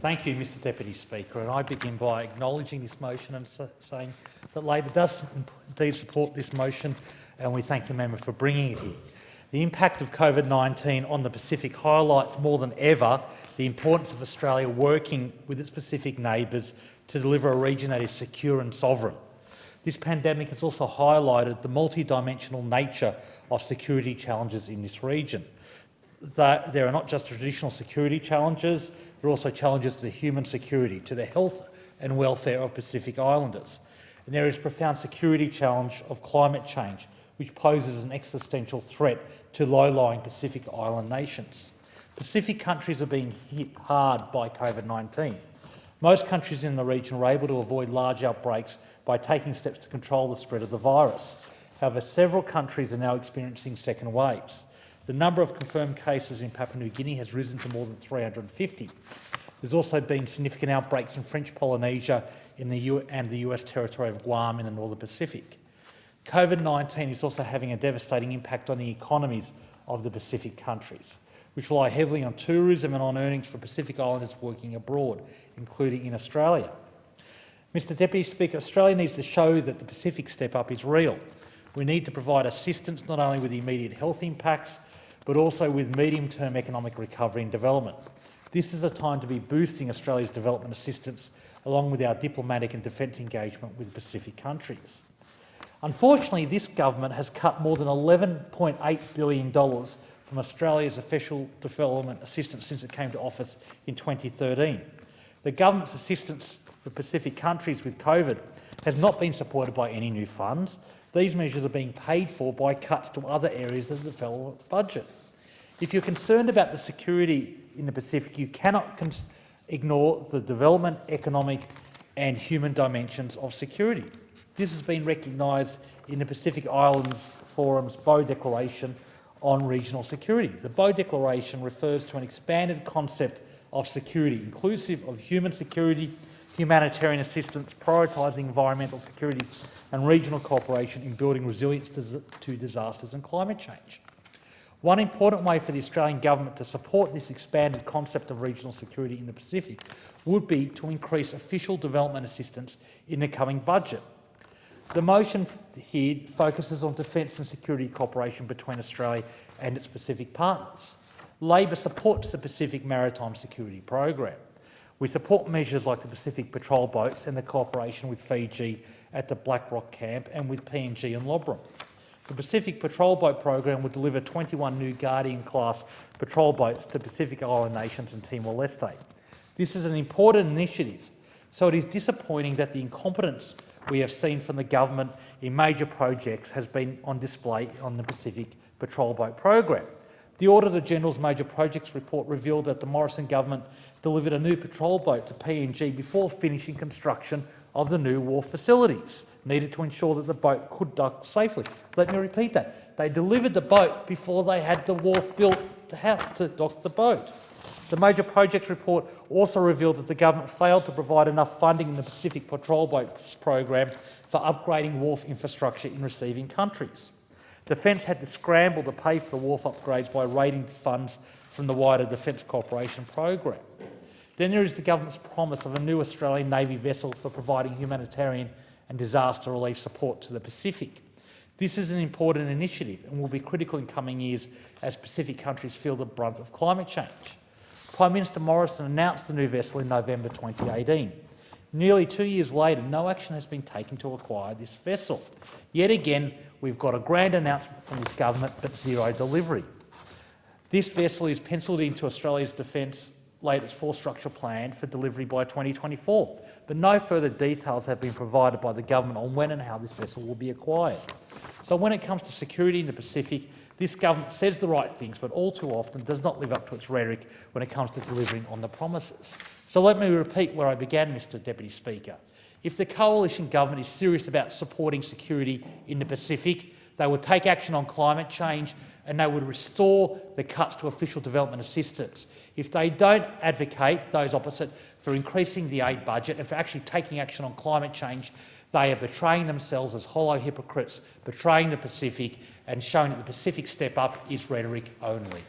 Thank you, Mr Deputy Speaker, and I begin by acknowledging this motion and saying that Labor does indeed support this motion, and we thank the member for bringing it here. The impact of COVID-19 on the Pacific highlights more than ever the importance of Australia working with its Pacific neighbours to deliver a region that is secure and sovereign. This pandemic has also highlighted the multidimensional nature of security challenges in this region. There are not just traditional security challenges, there are also challenges to human security, to the health and welfare of Pacific Islanders. And there is a profound security challenge of climate change, which poses an existential threat to low-lying Pacific Island nations. Pacific countries are being hit hard by COVID-19. Most countries in the region were able to avoid large outbreaks by taking steps to control the spread of the virus. However, several countries are now experiencing second waves. The number of confirmed cases in Papua New Guinea has risen to more than 350. There's also been significant outbreaks in French Polynesia and the US territory of Guam in the Northern Pacific. COVID-19 is also having a devastating impact on the economies of the Pacific countries, which rely heavily on tourism and on earnings for Pacific Islanders working abroad, including in Australia. Mr Deputy Speaker, Australia needs to show that the Pacific step-up is real. We need to provide assistance not only with the immediate health impacts, but also with medium-term economic recovery and development. This is a time to be boosting Australia's development assistance along with our diplomatic and defence engagement with Pacific countries. Unfortunately, this government has cut more than $11.8 billion from Australia's official development assistance since it came to office in 2013. The government's assistance for Pacific countries with COVID has not been supported by any new funds. These measures are being paid for by cuts to other areas of the federal budget. If you're concerned about the security in the Pacific, you cannot ignore the development, economic and human dimensions of security. This has been recognised in the Pacific Islands Forum's Boe Declaration on Regional Security. The Boe Declaration refers to an expanded concept of security, inclusive of human security, humanitarian assistance, prioritising environmental security and regional cooperation in building resilience to disasters and climate change. One important way for the Australian government to support this expanded concept of regional security in the Pacific would be to increase official development assistance in the coming budget. The motion here focuses on defence and security cooperation between Australia and its Pacific partners. Labor supports the Pacific Maritime Security Program. We support measures like the Pacific Patrol Boats and the cooperation with Fiji at the Black Rock Camp and with PNG and Lobram. The Pacific Patrol Boat Program would deliver 21 new Guardian-class patrol boats to Pacific Island nations and Timor-Leste. This is an important initiative, so it is disappointing that the incompetence we have seen from the government in major projects has been on display on the Pacific Patrol Boat Program. The Auditor General's Major Projects Report revealed that the Morrison government delivered a new patrol boat to PNG before finishing construction of the new wharf facilities needed to ensure that the boat could dock safely. Let me repeat that. They delivered the boat before they had the wharf built to dock the boat. The Major Projects Report also revealed that the government failed to provide enough funding in the Pacific Patrol Boats program for upgrading wharf infrastructure in receiving countries. Defence had to scramble to pay for the wharf upgrades by raiding funds from the wider Defence Cooperation program. Then there is the government's promise of a new Australian Navy vessel for providing humanitarian and disaster relief support to the Pacific. This is an important initiative and will be critical in coming years as Pacific countries feel the brunt of climate change. Prime Minister Morrison announced the new vessel in November 2018. Nearly 2 years later, no action has been taken to acquire this vessel. Yet again, we've got a grand announcement from this government, but zero delivery. This vessel is pencilled into Australia's Defence latest force structure plan for delivery by 2024, but no further details have been provided by the government on when and how this vessel will be acquired. So when it comes to security in the Pacific, this government says the right things, but all too often does not live up to its rhetoric when it comes to delivering on the promises. So let me repeat where I began, Mr Deputy Speaker. If the coalition government is serious about supporting security in the Pacific, they would take action on climate change and they would restore the cuts to official development assistance. If they don't advocate, those opposite, for increasing the aid budget and for actually taking action on climate change, they are betraying themselves as hollow hypocrites, betraying the Pacific and showing that the Pacific step up is rhetoric only.